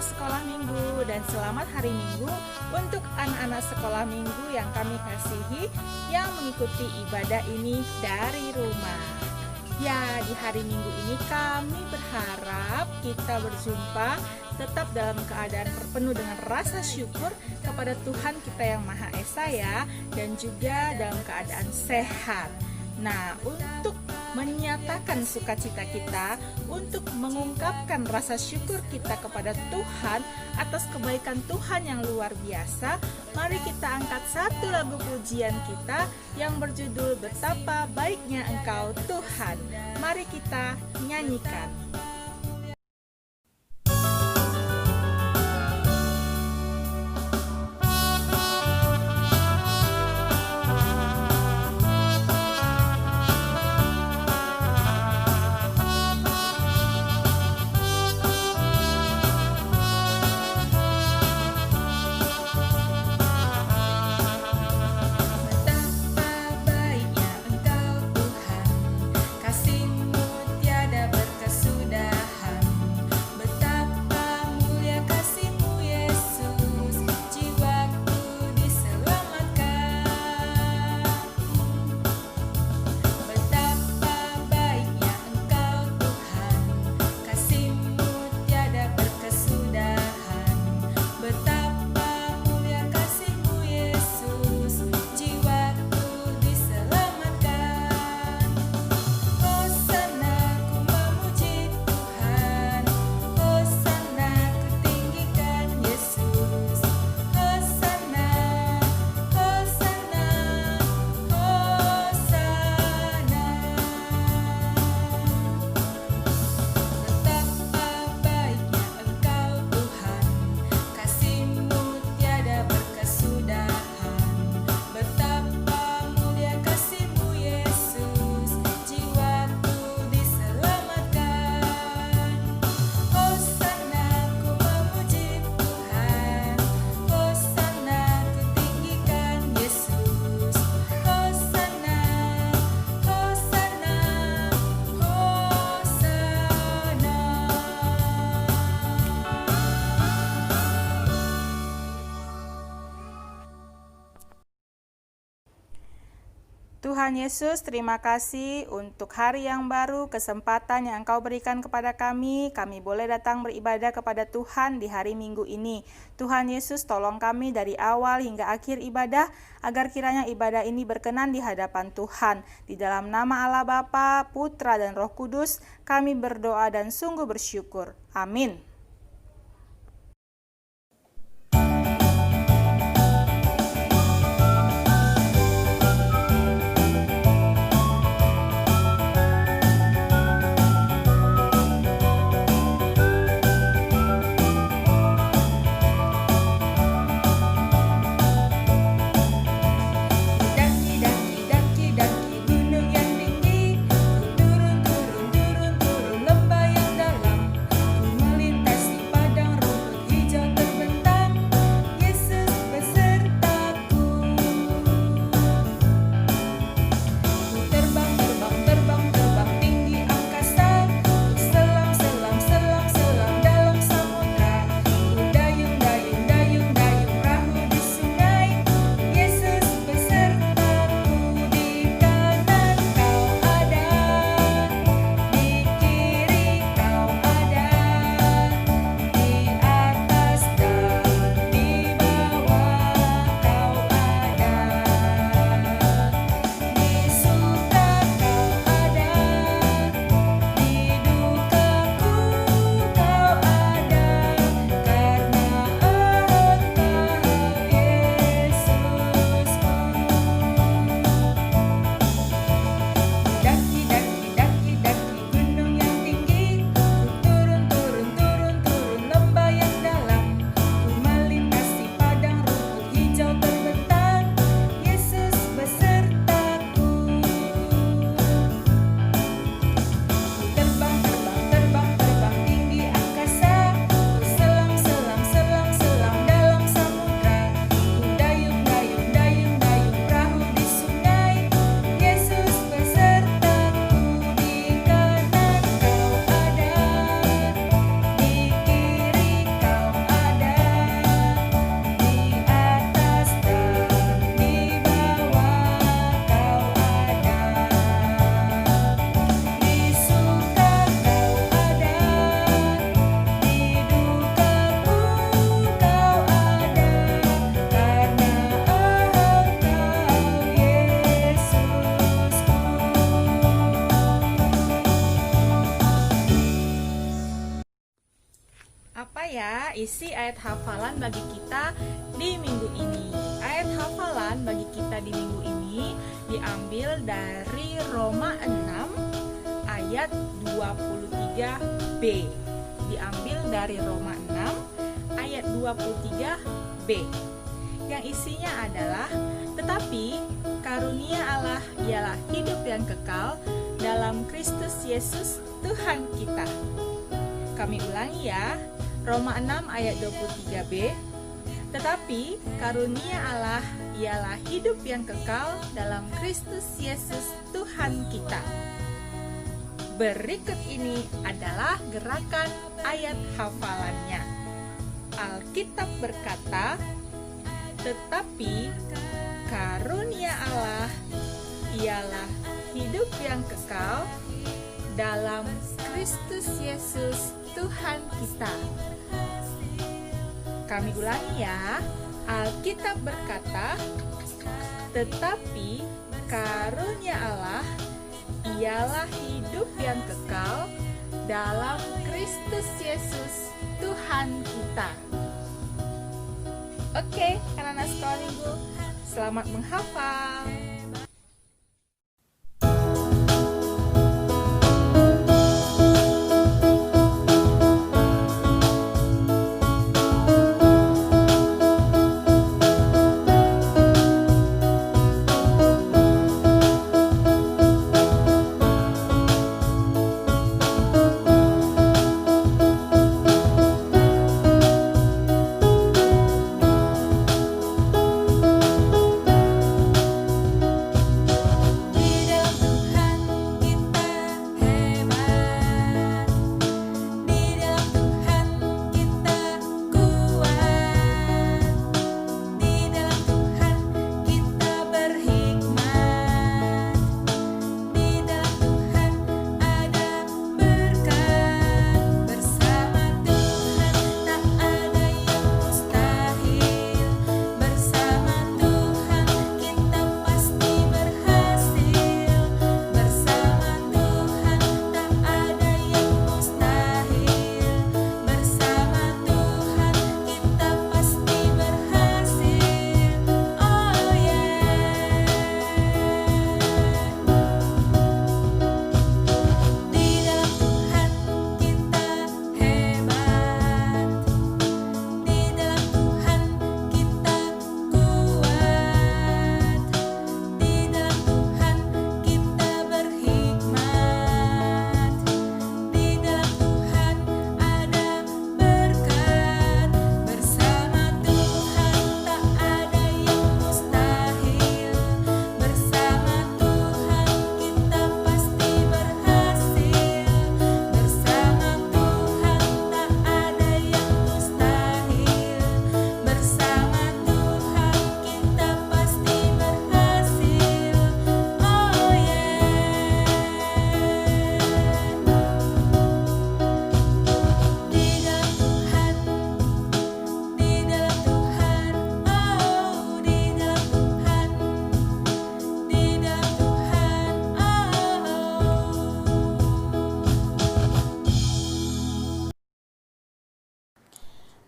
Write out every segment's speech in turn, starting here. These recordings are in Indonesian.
sekolah minggu dan selamat hari Minggu untuk anak-anak sekolah minggu yang kami kasihi yang mengikuti ibadah ini dari rumah. Ya, di hari Minggu ini kami berharap kita berjumpa tetap dalam keadaan penuh dengan rasa syukur kepada Tuhan kita yang Maha Esa ya, dan juga dalam keadaan sehat. Nah, untuk menyatakan sukacita kita, untuk mengungkapkan rasa syukur kita kepada Tuhan atas kebaikan Tuhan yang luar biasa, mari kita angkat satu lagu pujian kita yang berjudul Betapa Baiknya Engkau Tuhan. Mari kita nyanyikan. Tuhan Yesus, terima kasih untuk hari yang baru, kesempatan yang Engkau berikan kepada kami. Kami boleh datang beribadah kepada Tuhan di hari Minggu ini. Tuhan Yesus, tolong kami dari awal hingga akhir ibadah, agar kiranya ibadah ini berkenan di hadapan Tuhan. Di dalam nama Allah Bapa, Putra, dan Roh Kudus, kami berdoa dan sungguh bersyukur. Amin. Lembah yang dalam, ku melintas ya isi ayat hafalan bagi kita di minggu ini. Ayat hafalan bagi kita di minggu ini diambil dari Roma 6 ayat 23b. Diambil dari Roma 6 ayat 23b. Yang isinya adalah, tetapi karunia Allah ialah hidup yang kekal dalam Kristus Yesus Tuhan kita. Kami ulangi ya, Roma 6 ayat 23b. Tetapi karunia Allah ialah hidup yang kekal dalam Kristus Yesus Tuhan kita. Berikut ini adalah gerakan ayat hafalannya. Alkitab berkata, tetapi karunia Allah ialah hidup yang kekal dalam Kristus Yesus Tuhan kita. Kami ulangi ya, Alkitab berkata, tetapi karunia Allah ialah hidup yang kekal dalam Kristus Yesus Tuhan kita. Oke, anak-anak sekolah minggu, selamat menghafal.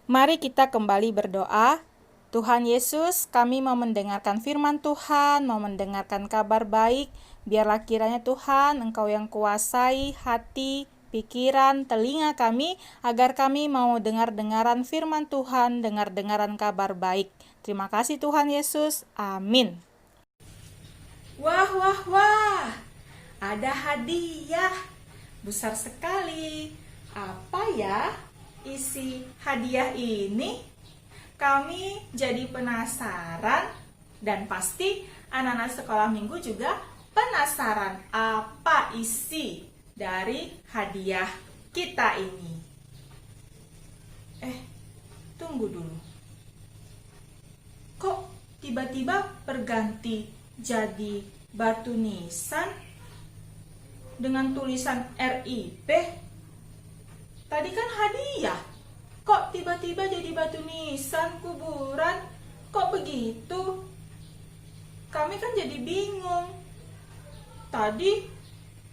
Mari kita kembali berdoa. Tuhan Yesus, kami mau mendengarkan firman Tuhan, mau mendengarkan kabar baik. Biarlah kiranya Tuhan, Engkau yang kuasai hati, pikiran, telinga kami, agar kami mau dengar-dengaran firman Tuhan, dengar-dengaran kabar baik. Terima kasih Tuhan Yesus. Amin. Wah, wah, wah. Ada hadiah. Besar sekali. Apa ya isi hadiah ini? Kami jadi penasaran, dan pasti anak-anak sekolah minggu juga penasaran apa isi dari hadiah kita ini. Tunggu dulu. Kok tiba-tiba berganti jadi batu nisan dengan tulisan RIP? Tadi kan hadiah. Kok tiba-tiba jadi batu nisan kuburan? Kok begitu? Kami kan jadi bingung. Tadi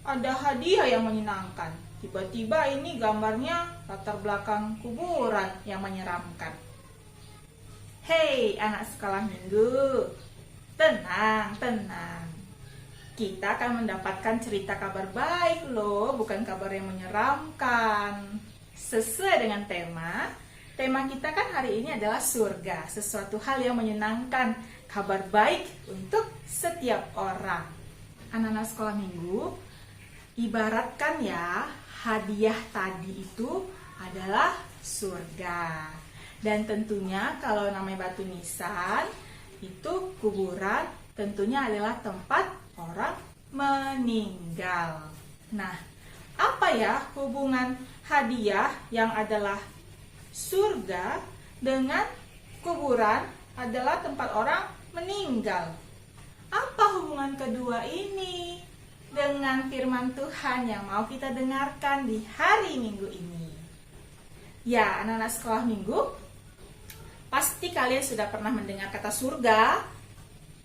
ada hadiah yang menyenangkan. Tiba-tiba ini gambarnya latar belakang kuburan yang menyeramkan. Hei anak sekolah minggu, tenang, tenang. Kita akan mendapatkan cerita kabar baik loh, bukan kabar yang menyeramkan. Sesuai dengan tema kita kan hari ini adalah surga, sesuatu hal yang menyenangkan, kabar baik untuk setiap orang. Anak-anak sekolah minggu, ibaratkan ya, hadiah tadi itu adalah surga. Dan tentunya kalau namanya batu nisan, itu kuburan tentunya adalah tempat orang meninggal. Nah, apa ya hubungan hadiah yang adalah surga dengan kuburan adalah tempat orang meninggal? Apa hubungan kedua ini dengan firman Tuhan yang mau kita dengarkan di hari Minggu ini? Ya, anak-anak sekolah minggu, pasti kalian sudah pernah mendengar kata surga.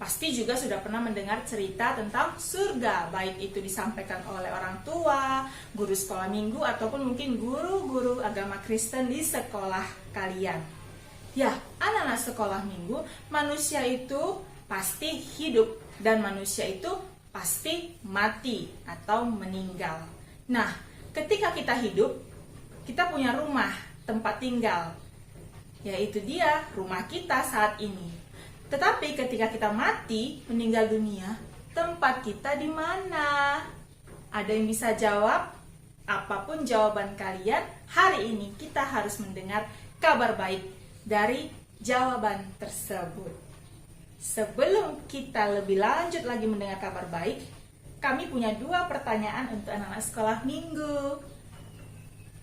Pasti juga sudah pernah mendengar cerita tentang surga, baik itu disampaikan oleh orang tua, guru sekolah minggu, ataupun mungkin guru-guru agama Kristen di sekolah kalian. Ya, anak-anak sekolah minggu, manusia itu pasti hidup dan manusia itu pasti mati atau meninggal. Nah, ketika kita hidup, kita punya rumah, tempat tinggal, yaitu dia rumah kita saat ini. Tetapi ketika kita mati, meninggal dunia, tempat kita di mana? Ada yang bisa jawab? Apapun jawaban kalian, hari ini kita harus mendengar kabar baik dari jawaban tersebut. Sebelum kita lebih lanjut lagi mendengar kabar baik, kami punya 2 pertanyaan untuk anak-anak sekolah minggu.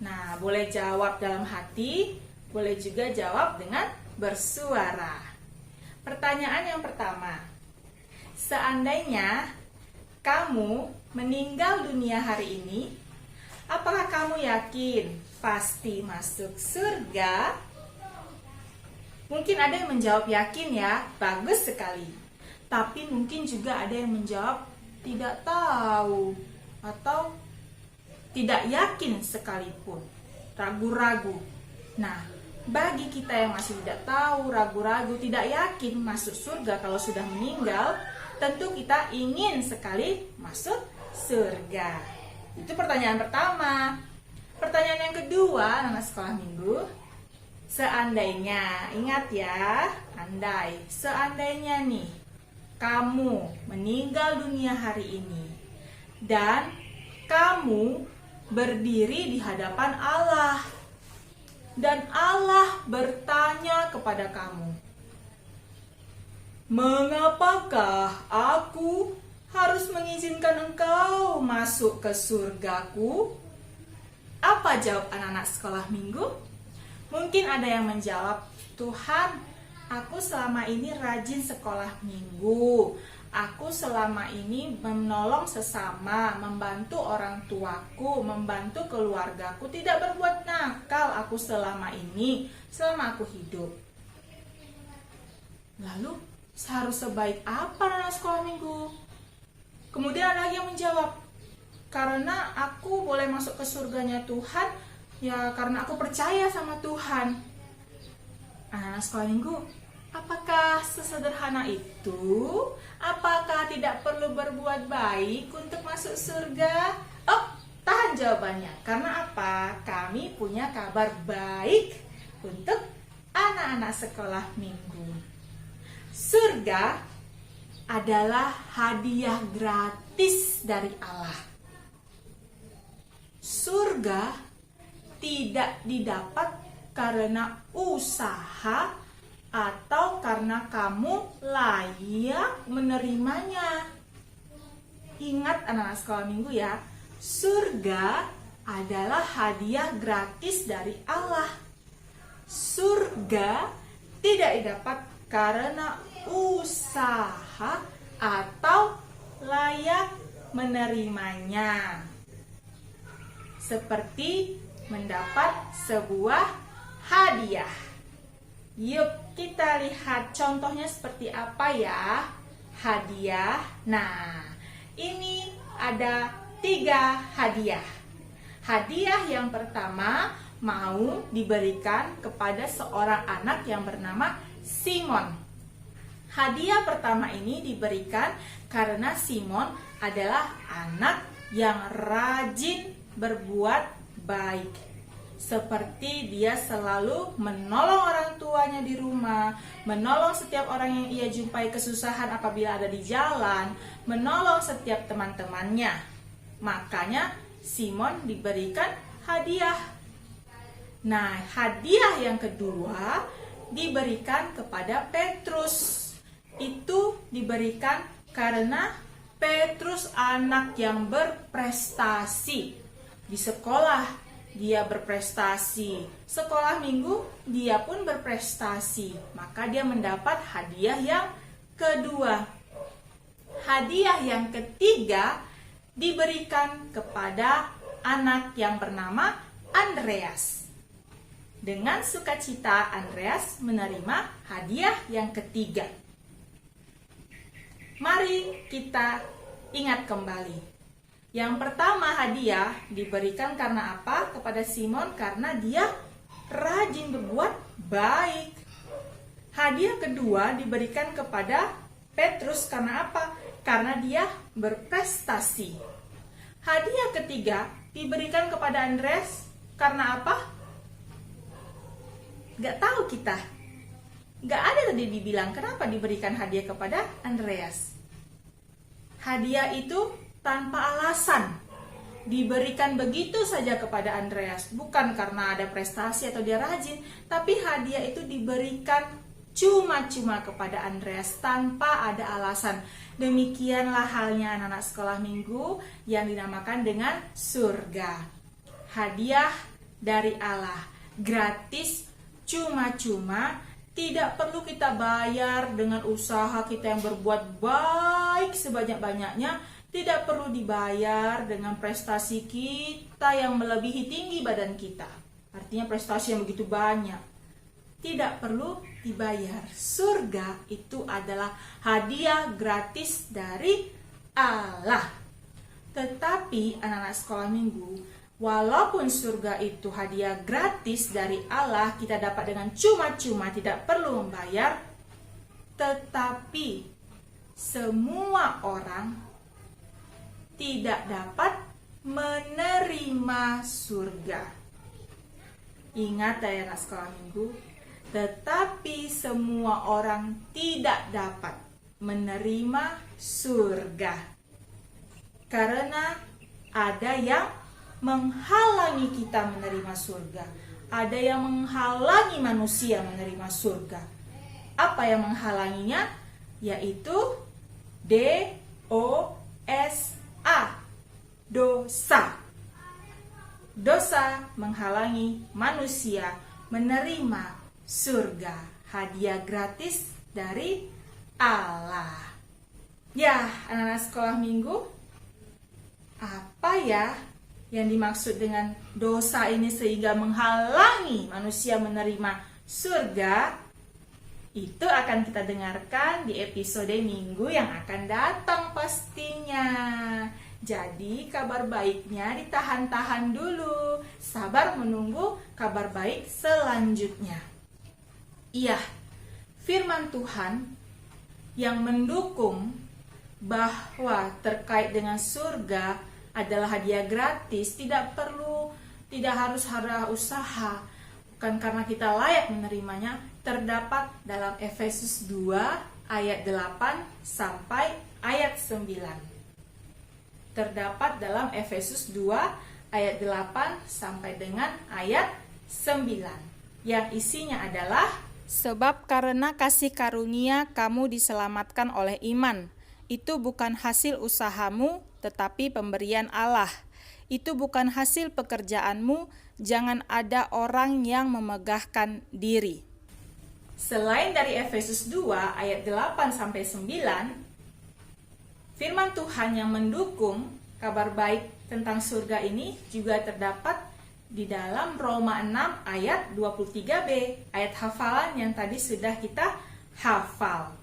Nah, boleh jawab dalam hati, boleh juga jawab dengan bersuara. Pertanyaan yang pertama, seandainya kamu meninggal dunia hari ini, apakah kamu yakin pasti masuk surga? Mungkin ada yang menjawab yakin ya, bagus sekali. Tapi mungkin juga ada yang menjawab tidak tahu atau tidak yakin sekalipun, ragu-ragu. Nah, bagi kita yang masih tidak tahu, ragu-ragu, tidak yakin masuk surga kalau sudah meninggal, tentu kita ingin sekali masuk surga. Itu pertanyaan pertama. Pertanyaan yang kedua, anak sekolah minggu, seandainya, ingat ya, seandainya nih, kamu meninggal dunia hari ini, dan kamu berdiri di hadapan Allah, dan Allah bertanya kepada kamu, mengapakah aku harus mengizinkan engkau masuk ke surgaku? Apa jawab anak-anak sekolah minggu? Mungkin ada yang menjawab, Tuhan, aku selama ini rajin sekolah minggu. Aku selama ini menolong sesama, membantu orang tuaku, membantu keluargaku, tidak berbuat nakal aku selama ini, selama aku hidup. Lalu, seharus sebaik apa anak sekolah minggu? Kemudian ada lagi yang menjawab, karena aku boleh masuk ke surganya Tuhan, ya karena aku percaya sama Tuhan. Anak sekolah minggu, apakah sesederhana itu? Apakah tidak perlu berbuat baik untuk masuk surga? Oh, tahan jawabannya. Karena apa? Kami punya kabar baik untuk anak-anak sekolah minggu. Surga adalah hadiah gratis dari Allah. Surga tidak didapat karena usaha atau karena kamu layak menerimanya. Ingat anak-anak sekolah minggu ya, surga adalah hadiah gratis dari Allah. Surga tidak didapat karena usaha atau layak menerimanya. Seperti mendapat sebuah hadiah. Yuk kita lihat contohnya seperti apa ya hadiah. Nah, ini ada 3 hadiah. Hadiah yang pertama mau diberikan kepada seorang anak yang bernama Simon. Hadiah pertama ini diberikan karena Simon adalah anak yang rajin berbuat baik. Seperti dia selalu menolong orang tuanya di rumah, menolong setiap orang yang ia jumpai kesusahan apabila ada di jalan, menolong setiap teman-temannya. Makanya Simon diberikan hadiah. Nah, hadiah yang kedua diberikan kepada Petrus. Itu diberikan karena Petrus anak yang berprestasi. Di sekolah dia berprestasi, sekolah minggu dia pun berprestasi. Maka dia mendapat hadiah yang kedua. Hadiah yang ketiga diberikan kepada anak yang bernama Andreas. Dengan sukacita Andreas menerima hadiah yang ketiga. Mari kita ingat kembali. Yang pertama hadiah diberikan karena apa kepada Simon? Karena dia rajin berbuat baik. Hadiah kedua diberikan kepada Petrus karena apa? Karena dia berprestasi. Hadiah ketiga diberikan kepada Andreas karena apa? Gak tahu kita. Gak ada tadi dibilang kenapa diberikan hadiah kepada Andreas. Hadiah itu tanpa alasan diberikan begitu saja kepada Andreas, bukan karena ada prestasi atau dia rajin, tapi hadiah itu diberikan cuma-cuma kepada Andreas tanpa ada alasan. Demikianlah halnya anak-anak sekolah minggu yang dinamakan dengan surga. Hadiah dari Allah, gratis, cuma-cuma, tidak perlu kita bayar dengan usaha kita yang berbuat baik sebanyak-banyaknya. Tidak perlu dibayar dengan prestasi kita yang melebihi tinggi badan kita. Artinya prestasi yang begitu banyak. Tidak perlu dibayar. Surga itu adalah hadiah gratis dari Allah. Tetapi anak-anak sekolah minggu, walaupun surga itu hadiah gratis dari Allah, kita dapat dengan cuma-cuma, tidak perlu membayar. Tetapi semua orang tidak dapat menerima surga. Ingat ya anak sekolah minggu, tetapi semua orang tidak dapat menerima surga. Karena ada yang menghalangi kita menerima surga. Ada yang menghalangi manusia menerima surga. Apa yang menghalanginya? Yaitu DOS dosa. Dosa menghalangi manusia menerima surga, hadiah gratis dari Allah. Ya, anak-anak sekolah minggu, apa ya yang dimaksud dengan dosa ini sehingga menghalangi manusia menerima surga? Itu akan kita dengarkan di episode minggu yang akan datang pastinya. Jadi kabar baiknya ditahan-tahan dulu. Sabar menunggu kabar baik selanjutnya. Iya, firman Tuhan yang mendukung bahwa terkait dengan surga adalah hadiah gratis, tidak harus ada usaha, bukan karena kita layak menerimanya, terdapat dalam Efesus 2 ayat 8 sampai ayat 9. Terdapat dalam Efesus 2 ayat 8 sampai dengan ayat 9. Yang isinya adalah, sebab karena kasih karunia kamu diselamatkan oleh iman. Itu bukan hasil usahamu, tetapi pemberian Allah. Itu bukan hasil pekerjaanmu, jangan ada orang yang memegahkan diri. Selain dari Efesus 2 ayat 8 sampai 9, firman Tuhan yang mendukung kabar baik tentang surga ini juga terdapat di dalam Roma 6 ayat 23b, ayat hafalan yang tadi sudah kita hafal.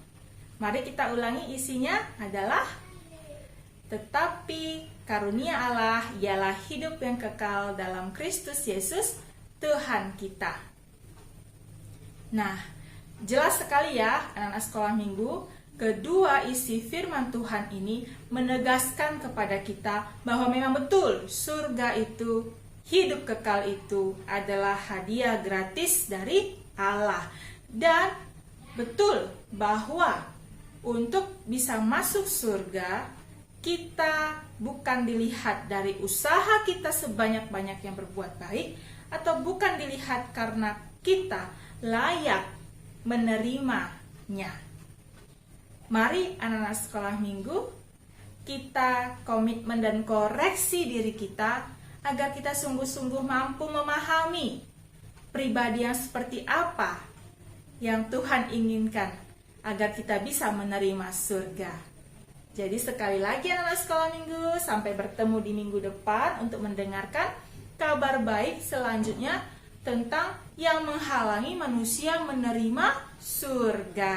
Mari kita ulangi, isinya adalah, tetapi karunia Allah ialah hidup yang kekal dalam Kristus Yesus, Tuhan kita. Nah, jelas sekali ya anak-anak sekolah minggu, kedua isi firman Tuhan ini menegaskan kepada kita bahwa memang betul surga itu, hidup kekal itu adalah hadiah gratis dari Allah. Dan betul bahwa untuk bisa masuk surga, kita bukan dilihat dari usaha kita sebanyak-banyak yang berbuat baik, atau bukan dilihat karena kita layak menerimanya. Mari anak-anak sekolah minggu, kita komitmen dan koreksi diri kita agar kita sungguh-sungguh mampu memahami pribadi yang seperti apa yang Tuhan inginkan agar kita bisa menerima surga. Jadi sekali lagi anak-anak sekolah minggu, sampai bertemu di minggu depan untuk mendengarkan kabar baik selanjutnya tentang yang menghalangi manusia menerima surga.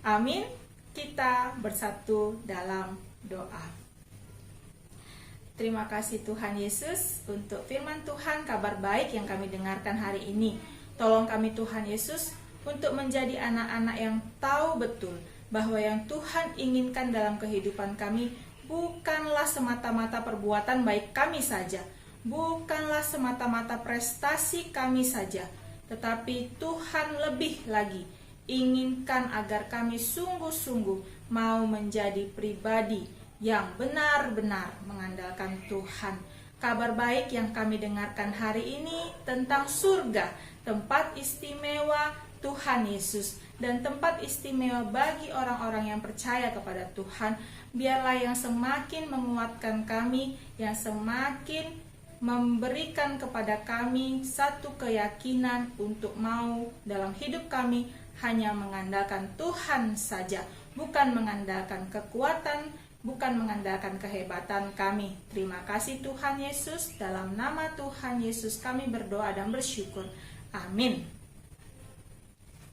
Amin. Kita bersatu dalam doa. Terima kasih Tuhan Yesus untuk firman Tuhan, kabar baik yang kami dengarkan hari ini. Tolong kami Tuhan Yesus untuk menjadi anak-anak yang tahu betul bahwa yang Tuhan inginkan dalam kehidupan kami bukanlah semata-mata perbuatan baik kami saja, bukanlah semata-mata prestasi kami saja, tetapi Tuhan lebih lagi inginkan agar kami sungguh-sungguh mau menjadi pribadi yang benar-benar mengandalkan Tuhan. Kabar baik yang kami dengarkan hari ini tentang surga, tempat istimewa Tuhan Yesus, dan tempat istimewa bagi orang-orang yang percaya kepada Tuhan, biarlah yang semakin menguatkan kami, yang semakin memberikan kepada kami satu keyakinan untuk mau dalam hidup kami hanya mengandalkan Tuhan saja, bukan mengandalkan kekuatan, bukan mengandalkan kehebatan kami. Terima kasih Tuhan Yesus, dalam nama Tuhan Yesus kami berdoa dan bersyukur. Amin.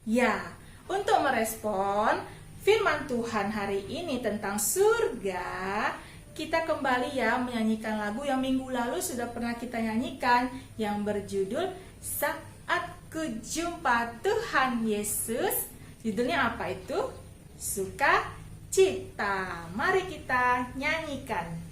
Ya, untuk merespon firman Tuhan hari ini tentang surga, kita kembali ya menyanyikan lagu yang minggu lalu sudah pernah kita nyanyikan, yang berjudul Saat Ku Jumpa Tuhan Yesus. Judulnya apa itu? Sukacita. Mari kita nyanyikan.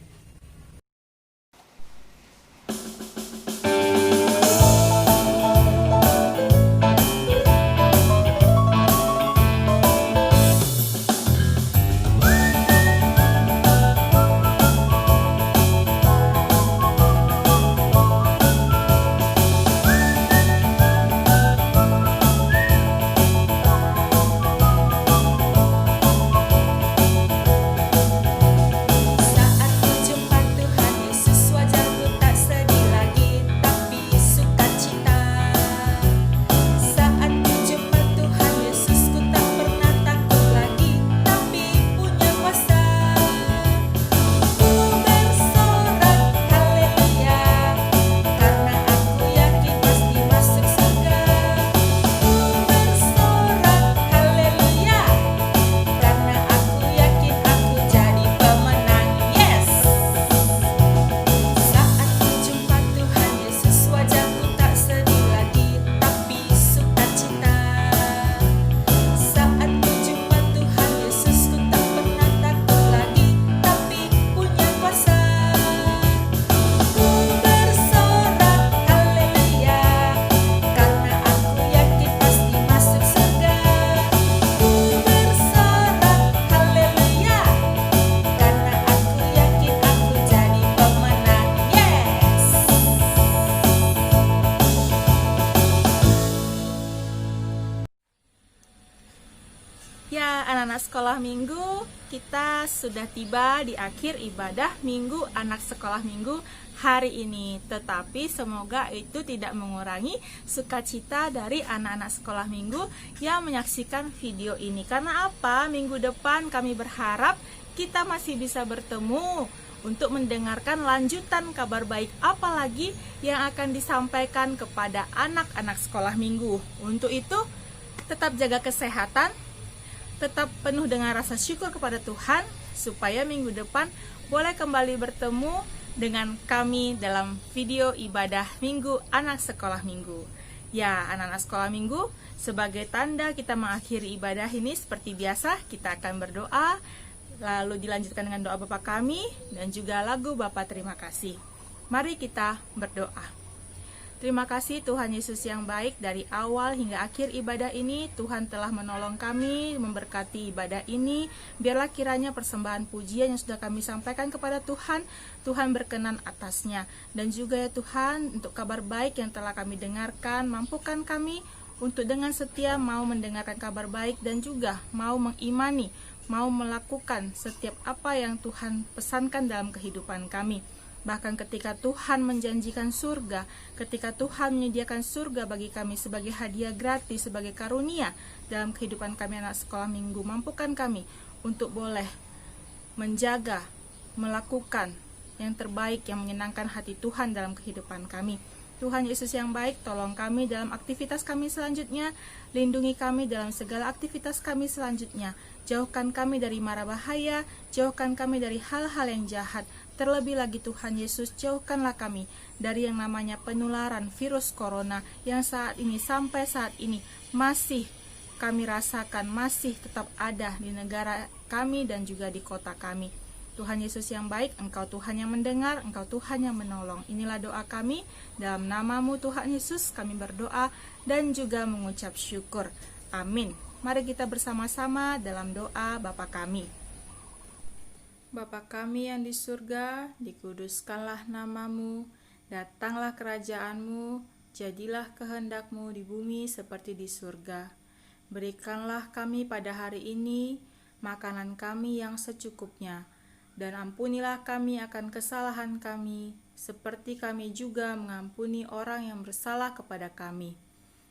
Ya, anak-anak sekolah minggu, kita sudah tiba di akhir ibadah minggu anak sekolah minggu hari ini. Tetapi semoga itu tidak mengurangi sukacita dari anak-anak sekolah minggu yang menyaksikan video ini. Karena apa? Minggu depan kami berharap kita masih bisa bertemu untuk mendengarkan lanjutan kabar baik apa lagi yang akan disampaikan kepada anak-anak sekolah minggu. Untuk itu, tetap jaga kesehatan, tetap penuh dengan rasa syukur kepada Tuhan, supaya minggu depan boleh kembali bertemu dengan kami dalam video ibadah minggu anak sekolah minggu. Ya, anak-anak sekolah minggu, sebagai tanda kita mengakhiri ibadah ini seperti biasa, kita akan berdoa, lalu dilanjutkan dengan doa Bapa kami dan juga lagu Bapa terima kasih. Mari kita berdoa. Terima kasih Tuhan Yesus yang baik, dari awal hingga akhir ibadah ini Tuhan telah menolong kami, memberkati ibadah ini. Biarlah kiranya persembahan pujian yang sudah kami sampaikan kepada Tuhan, Tuhan berkenan atasnya. Dan juga ya Tuhan, untuk kabar baik yang telah kami dengarkan, mampukan kami untuk dengan setia mau mendengarkan kabar baik dan juga mau mengimani, mau melakukan setiap apa yang Tuhan pesankan dalam kehidupan kami. Bahkan ketika Tuhan menjanjikan surga, ketika Tuhan menyediakan surga bagi kami sebagai hadiah gratis, sebagai karunia dalam kehidupan kami anak sekolah minggu, mampukan kami untuk boleh menjaga, melakukan yang terbaik yang menyenangkan hati Tuhan dalam kehidupan kami. Tuhan Yesus yang baik, tolong kami dalam aktivitas kami selanjutnya, lindungi kami dalam segala aktivitas kami selanjutnya, jauhkan kami dari mara bahaya, jauhkan kami dari hal-hal yang jahat. Terlebih lagi Tuhan Yesus, jauhkanlah kami dari yang namanya penularan virus corona yang saat ini sampai saat ini masih kami rasakan, masih tetap ada di negara kami dan juga di kota kami. Tuhan Yesus yang baik, Engkau Tuhan yang mendengar, Engkau Tuhan yang menolong. Inilah doa kami, dalam nama-Mu Tuhan Yesus kami berdoa dan juga mengucap syukur. Amin. Mari kita bersama-sama dalam doa Bapa kami. Bapa kami yang di surga, dikuduskanlah nama-Mu, datanglah kerajaan-Mu, jadilah kehendak-Mu di bumi seperti di surga. Berikanlah kami pada hari ini makanan kami yang secukupnya, dan ampunilah kami akan kesalahan kami, seperti kami juga mengampuni orang yang bersalah kepada kami.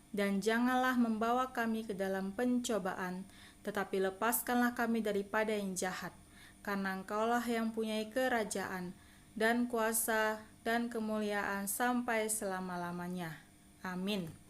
Dan janganlah membawa kami ke dalam pencobaan, tetapi lepaskanlah kami daripada yang jahat. Karena Engkaulah yang punyai kerajaan, dan kuasa, dan kemuliaan sampai selama-lamanya. Amin.